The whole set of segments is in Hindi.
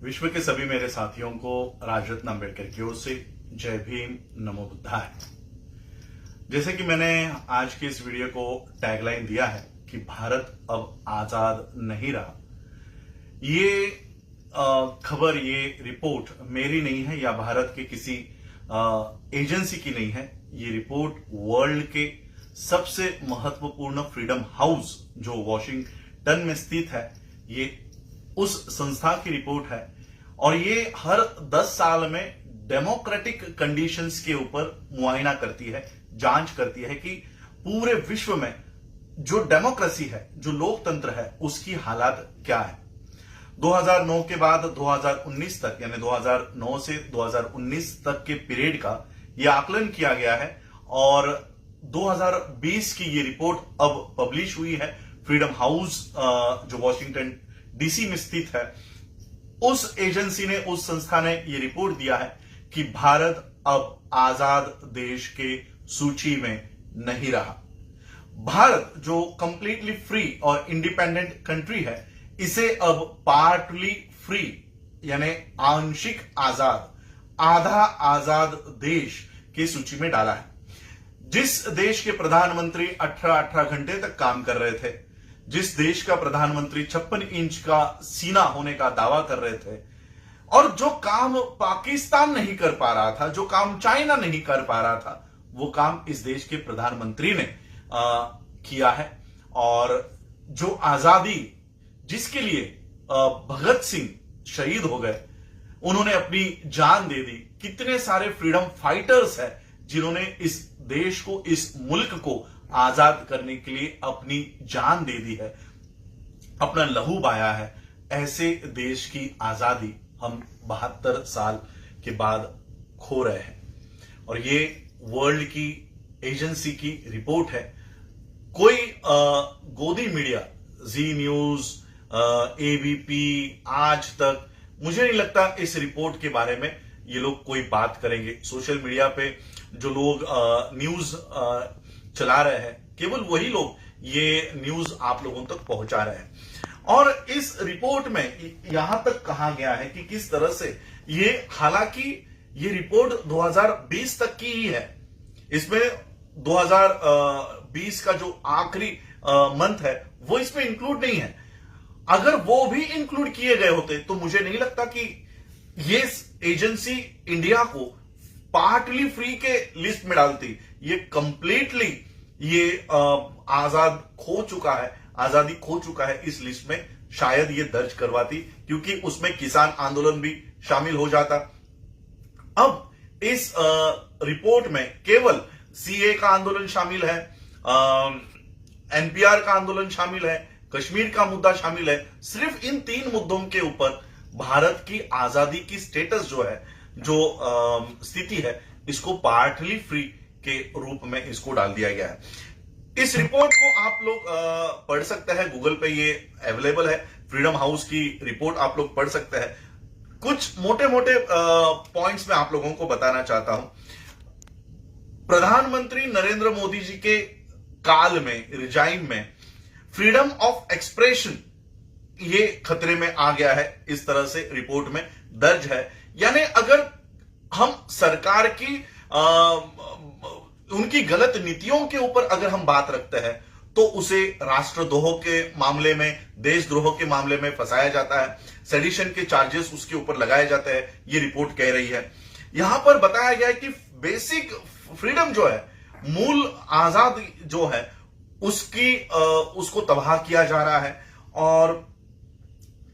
विश्व के सभी मेरे साथियों को राजरत्न अम्बेडकर की ओर से जय भीम, नमो बुद्धाय। जैसे कि मैंने आज की इस वीडियो को टैगलाइन दिया है कि भारत अब आजाद नहीं रहा। ये खबर, ये रिपोर्ट मेरी नहीं है या भारत के किसी एजेंसी की नहीं है। ये रिपोर्ट वर्ल्ड के सबसे महत्वपूर्ण फ्रीडम हाउस जो वॉशिंगटन में स्थित है, ये उस संस्था की रिपोर्ट है और ये हर 10 साल में डेमोक्रेटिक कंडीशंस के ऊपर मुआयना करती है, जांच करती है कि पूरे विश्व में जो डेमोक्रेसी है, जो लोकतंत्र है, उसकी हालात क्या है। 2009 के बाद 2019 तक, यानी 2009 से 2019 तक के पीरियड का यह आकलन किया गया है और 2020 की ये रिपोर्ट अब पब्लिश हुई है। फ्रीडम हाउस जो वॉशिंगटन डीसी में स्थित है, उस एजेंसी ने, उस संस्था ने यह रिपोर्ट दिया है कि भारत अब आजाद देश के सूची में नहीं रहा। भारत जो कंप्लीटली फ्री और इंडिपेंडेंट कंट्री है, इसे अब पार्टली फ्री यानी आंशिक आजाद, आधा आजाद देश की सूची में डाला है। जिस देश के प्रधानमंत्री 18-18 घंटे तक काम कर रहे थे, जिस देश का प्रधानमंत्री 56 इंच का सीना होने का दावा कर रहे थे और जो काम पाकिस्तान नहीं कर पा रहा था, जो काम चाइना नहीं कर पा रहा था, वो काम इस देश के प्रधानमंत्री ने किया है। और जो आजादी जिसके लिए भगत सिंह शहीद हो गए, उन्होंने अपनी जान दे दी। कितने सारे फ्रीडम फाइटर्स हैं जिन्होंने इस देश को, इस मुल्क को आजाद करने के लिए अपनी जान दे दी है, अपना लहू बहाया है। ऐसे देश की आजादी हम 72 साल के बाद खो रहे हैं और ये वर्ल्ड की एजेंसी की रिपोर्ट है। कोई गोदी मीडिया, जी न्यूज, एबीपी, आज तक, मुझे नहीं लगता इस रिपोर्ट के बारे में ये लोग कोई बात करेंगे। सोशल मीडिया पे जो लोग न्यूज चला रहे हैं, केवल वही लोग ये न्यूज आप लोगों तक पहुंचा रहे हैं। और इस रिपोर्ट में यहां तक कहा गया है कि किस तरह से ये, हालांकि ये रिपोर्ट 2020 तक की ही है, इसमें 2020 का जो आखिरी मंथ है वो इसमें इंक्लूड नहीं है। अगर वो भी इंक्लूड किए गए होते तो मुझे नहीं लगता कि ये एजेंसी इंडिया को पार्टली फ्री के लिस्ट में डालती। ये कंप्लीटली ये आजाद खो चुका है, आजादी खो चुका है, इस लिस्ट में शायद ये दर्ज करवाती, क्योंकि उसमें किसान आंदोलन भी शामिल हो जाता। अब इस रिपोर्ट में केवल सीए का आंदोलन शामिल है, एनपीआर का आंदोलन शामिल है, कश्मीर का मुद्दा शामिल है। सिर्फ इन 3 मुद्दों के ऊपर भारत की आजादी की स्टेटस जो है, जो स्थिति है, इसको पार्टली फ्री के रूप में इसको डाल दिया गया है। इस रिपोर्ट को आप लोग पढ़ सकते हैं, गूगल पे ये अवेलेबल है। फ्रीडम हाउस की रिपोर्ट आप लोग पढ़ सकते हैं। कुछ मोटे मोटे पॉइंट्स मैं आप लोगों को बताना चाहता हूं। प्रधानमंत्री नरेंद्र मोदी जी के काल में, रिजाइम में, फ्रीडम ऑफ एक्सप्रेशन ये खतरे में आ गया है, इस तरह से रिपोर्ट में दर्ज है। यानी अगर हम सरकार की उनकी गलत नीतियों के ऊपर अगर हम बात रखते हैं तो उसे राष्ट्रद्रोह के मामले में, देशद्रोह के मामले में फंसाया जाता है, सेडिशन के चार्जेस उसके ऊपर लगाए जाते हैं, ये रिपोर्ट कह रही है। यहां पर बताया गया है कि बेसिक फ्रीडम जो है, मूल आजादी जो है, उसको तबाह किया जा रहा है। और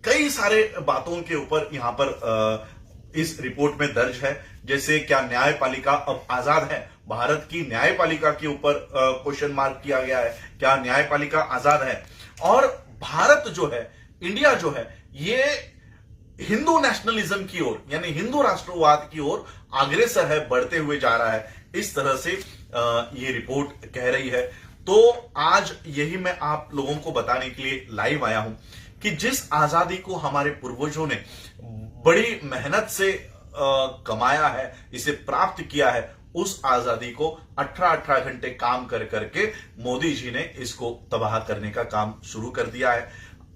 कई सारे बातों के ऊपर यहां पर इस रिपोर्ट में दर्ज है, जैसे क्या न्यायपालिका अब आजाद है। भारत की न्यायपालिका के ऊपर क्वेश्चन मार्क किया गया है, क्या न्यायपालिका आजाद है। और भारत जो है, इंडिया जो है, ये हिंदू नेशनलिज्म की ओर, यानी हिंदू राष्ट्रवाद की ओर अग्रसर है, बढ़ते हुए जा रहा है, इस तरह से ये रिपोर्ट कह रही है। तो आज यही मैं आप लोगों को बताने के लिए लाइव आया हूं कि जिस आजादी को हमारे पूर्वजों ने बड़ी मेहनत से कमाया है, इसे प्राप्त किया है, उस आजादी को 18-18 घंटे काम कर करके मोदी जी ने इसको तबाह करने का काम शुरू कर दिया है।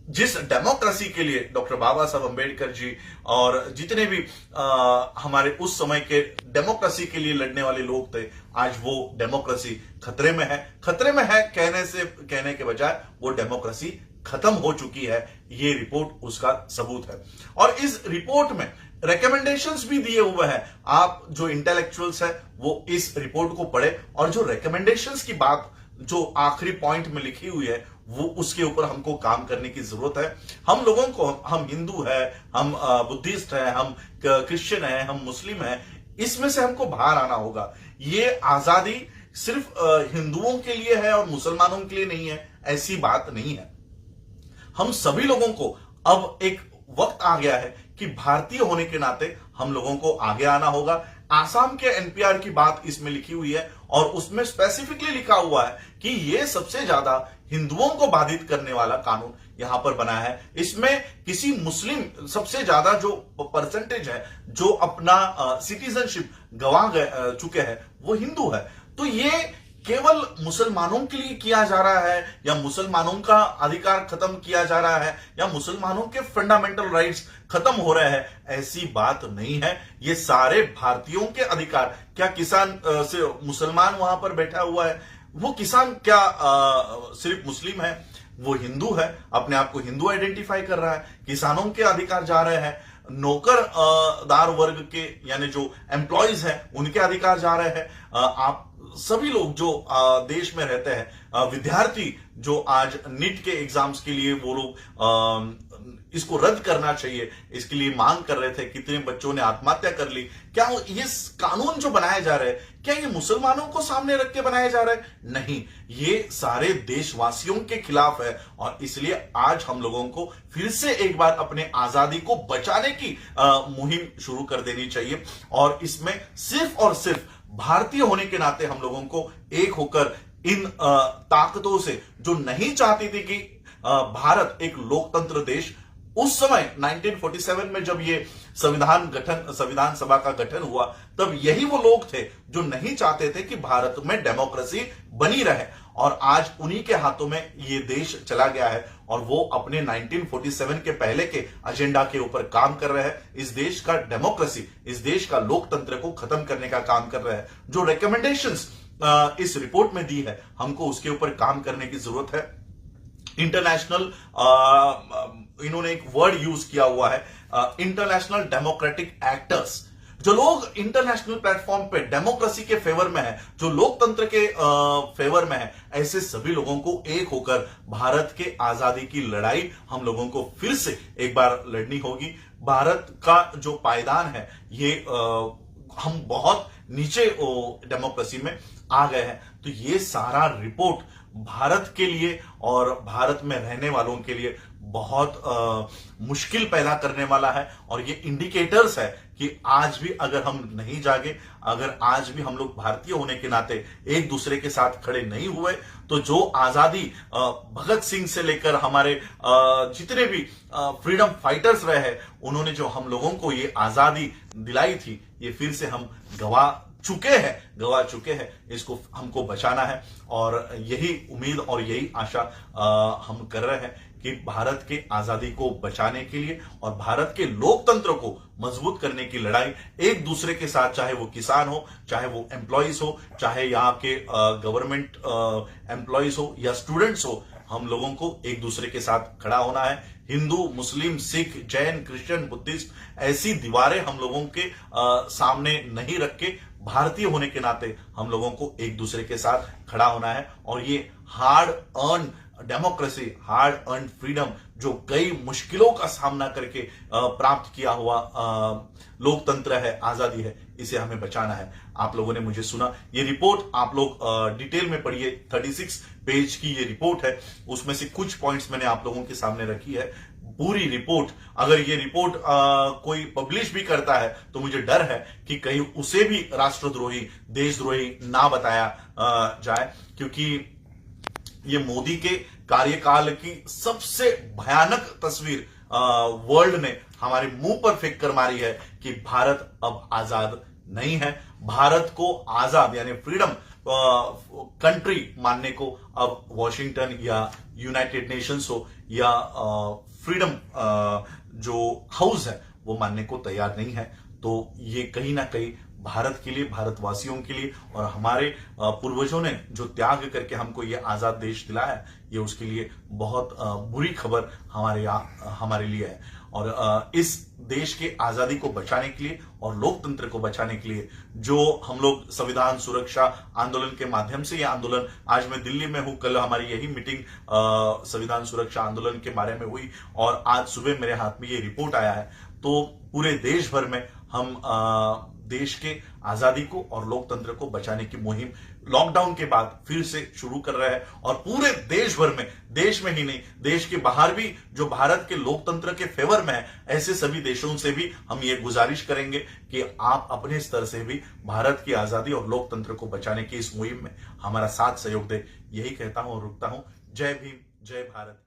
जिस डेमोक्रेसी के लिए डॉक्टर बाबा साहब अंबेडकर जी और जितने भी हमारे उस समय के डेमोक्रेसी के लिए लड़ने वाले लोग थे, आज वो डेमोक्रेसी खतरे में है। खतरे में है कहने के बजाय वो डेमोक्रेसी खत्म हो चुकी है। ये रिपोर्ट उसका सबूत है। और इस रिपोर्ट में रिकमेंडेशंस भी दिए हुए हैं। आप जो इंटेलेक्चुअल्स है वो इस रिपोर्ट को पढ़े और जो रिकमेंडेशंस की बात जो आखिरी पॉइंट में लिखी हुई है वो उसके ऊपर हमको काम करने की जरूरत है। हम लोगों को, हम हिंदू है, हम बुद्धिस्ट है, हम क्रिश्चियन है, हम मुस्लिम है, इसमें से हमको बाहर आना होगा। ये आजादी सिर्फ हिंदुओं के लिए है और मुसलमानों के लिए नहीं है, ऐसी बात नहीं है। हम सभी लोगों को अब एक वक्त आ गया है कि भारतीय होने के नाते हम लोगों को आगे आना होगा। आसाम के एनपीआर की बात इसमें लिखी हुई है और उसमें स्पेसिफिकली लिखा हुआ है कि यह सबसे ज्यादा हिंदुओं को बाधित करने वाला कानून यहां पर बना है। इसमें किसी मुस्लिम सबसे ज्यादा जो परसेंटेज है जो अपना सिटीजनशिप गंवा चुके हैं वो हिंदू है। तो ये केवल मुसलमानों के लिए किया जा रहा है या मुसलमानों का अधिकार खत्म किया जा रहा है या मुसलमानों के फंडामेंटल राइट्स खत्म हो रहे हैं, ऐसी बात नहीं है। ये सारे भारतीयों के अधिकार। क्या किसान से मुसलमान वहां पर बैठा हुआ है? वो किसान क्या सिर्फ मुस्लिम है? वो हिंदू है, अपने आप को हिंदू आइडेंटिफाई कर रहा है। किसानों के अधिकार जा रहे हैं, नौकरदार वर्ग के यानी जो एम्प्लॉयज हैं उनके अधिकार जा रहे हैं। आप सभी लोग जो देश में रहते हैं, विद्यार्थी जो आज नीट के एग्जाम्स के लिए वो लोग इसको रद्द करना चाहिए, इसके लिए मांग कर रहे थे। कितने बच्चों ने आत्महत्या कर ली। क्या ये कानून जो बनाए जा रहे हैं क्या ये मुसलमानों को सामने रख के बनाए जा रहे हैं? नहीं, ये सारे देशवासियों के खिलाफ है। और इसलिए आज हम लोगों को फिर से एक बार अपने आजादी को बचाने की मुहिम शुरू कर देनी चाहिए। और इसमें सिर्फ और सिर्फ भारतीय होने के नाते हम लोगों को एक होकर इन ताकतों से जो नहीं चाहती थी कि भारत एक लोकतंत्र देश, उस समय 1947 में जब ये संविधान सभा का गठन हुआ तब यही वो लोग थे जो नहीं चाहते थे कि भारत में डेमोक्रेसी बनी रहे। और आज उन्हीं के हाथों में ये देश चला गया है और वो अपने 1947 के पहले के एजेंडा के ऊपर काम कर रहे हैं। इस देश का डेमोक्रेसी, इस देश का लोकतंत्र को खत्म करने का काम कर रहे हैं। जो रिकमेंडेशंस इस रिपोर्ट में दी है, हमको उसके ऊपर काम करने की जरूरत है। इंटरनेशनल इन्होंने एक वर्ड यूज किया हुआ है, इंटरनेशनल डेमोक्रेटिक एक्टर्स। जो लोग इंटरनेशनल प्लेटफॉर्म पे डेमोक्रेसी के फेवर में है, जो लोकतंत्र के फेवर में है, ऐसे सभी लोगों को एक होकर भारत के आजादी की लड़ाई हम लोगों को फिर से एक बार लड़नी होगी। भारत का जो पायदान है ये हम बहुत नीचे डेमोक्रेसी में आ गए हैं। तो ये सारा रिपोर्ट भारत के लिए और भारत में रहने वालों के लिए बहुत मुश्किल पैदा करने वाला है। और ये इंडिकेटर्स है कि आज भी अगर हम नहीं जागे, अगर आज भी हम लोग भारतीय होने के नाते एक दूसरे के साथ खड़े नहीं हुए, तो जो आजादी भगत सिंह से लेकर हमारे जितने भी फ्रीडम फाइटर्स रहे हैं, उन्होंने जो हम लोगों को ये आजादी दिलाई थी, ये फिर से हम गवा चुके हैं। इसको हमको बचाना है और यही उम्मीद और यही आशा हम कर रहे हैं कि भारत के आजादी को बचाने के लिए और भारत के लोकतंत्र को मजबूत करने की लड़ाई एक दूसरे के साथ, चाहे वो किसान हो, चाहे वो एम्प्लॉयज हो, चाहे यहाँ के गवर्नमेंट एम्प्लॉयज हो या स्टूडेंट्स हो, हम लोगों को एक दूसरे के साथ खड़ा होना है। हिंदू, मुस्लिम, सिख, जैन, क्रिश्चियन, बुद्धिस्ट ऐसी दीवारें हम लोगों के सामने नहीं रख के भारतीय होने के नाते हम लोगों को एक दूसरे के साथ खड़ा होना है। और ये hard earn democracy, hard earn freedom, जो कई मुश्किलों का सामना करके प्राप्त किया हुआ लोकतंत्र है, आजादी है, इसे हमें बचाना है। आप लोगों ने मुझे सुना, ये रिपोर्ट आप लोग डिटेल में पढ़िए। 36 पेज की ये रिपोर्ट है, उसमें से कुछ पॉइंट्स मैंने आप लोगों के सामने रखी है। पूरी रिपोर्ट, अगर ये रिपोर्ट कोई पब्लिश भी करता है तो मुझे डर है कि कहीं उसे भी राष्ट्रद्रोही, देशद्रोही ना बताया जाए, क्योंकि ये मोदी के कार्यकाल की सबसे भयानक तस्वीर वर्ल्ड ने हमारे मुंह पर फेंक कर मारी है कि भारत अब आजाद नहीं है। भारत को आजाद यानी फ्रीडम कंट्री मानने को अब वॉशिंगटन या यूनाइटेड नेशंस हो या फ्रीडम जो हाउस है वो मानने को तैयार नहीं है। तो ये कहीं ना कहीं भारत के लिए, भारतवासियों के लिए और हमारे पूर्वजों ने जो त्याग करके हमको ये आजाद देश दिलाया है, ये उसके लिए बहुत बुरी खबर हमारे लिए है। और इस देश के आजादी को बचाने के लिए और लोकतंत्र को बचाने के लिए जो हम लोग संविधान सुरक्षा आंदोलन के माध्यम से, यह आंदोलन आज मैं दिल्ली में हूं, कल हमारी यही मीटिंग संविधान सुरक्षा आंदोलन के बारे में हुई और आज सुबह मेरे हाथ में ये रिपोर्ट आया है। तो पूरे देश भर में हम देश के आजादी को और लोकतंत्र को बचाने की मुहिम लॉकडाउन के बाद फिर से शुरू कर रहे हैं और पूरे देश भर में, देश में ही नहीं देश के बाहर भी जो भारत के लोकतंत्र के फेवर में है, ऐसे सभी देशों से भी हम ये गुजारिश करेंगे कि आप अपने स्तर से भी भारत की आजादी और लोकतंत्र को बचाने की इस मुहिम में हमारा साथ सहयोग दे। यही कहता हूं और रुकता हूं। जय भीम, जय भारत।